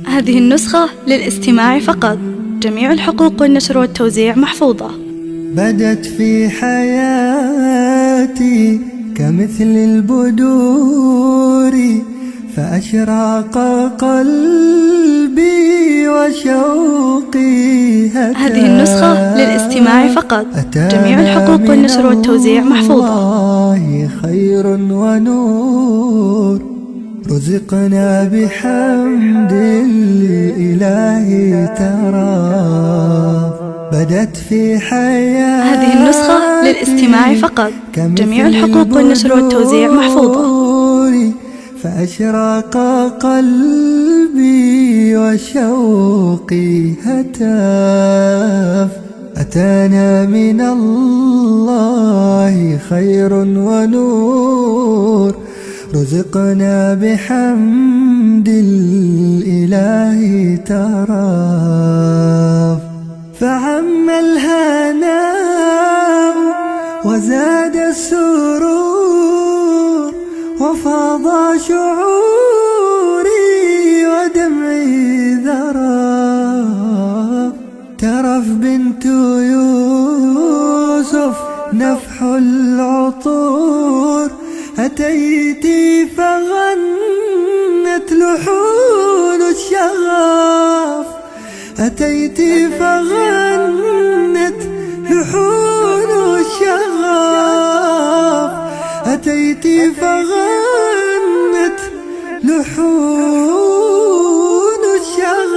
هذه النسخة للاستماع فقط. جميع الحقوق والنشر والتوزيع محفوظة. بدت في حياتي كمثل البدور، فأشرق قلبي وشوقي هتاف. هذه النسخة للاستماع فقط. جميع الحقوق والنشر والتوزيع محفوظة. الله خير ونور، رزقنا بحمد الإله ترى. بدت في حياتي هذه النسخة للاستماع فقط. جميع الحقوق والنشر والتوزيع محفوظة. فأشرق قلبي وشوقي هتاف. أتانا من الله خير ونور، رزقنا بحمد الإله تراف. فعم الهناء وزاد السرور، وفاض شعوري ودمعي ذرف. ترف بنت يوسف نفح العطور، أتيتي فغنت لحون الشغف. أتيتي فغنت لحون الشغف. أتيتي فغنت لحون الشغف.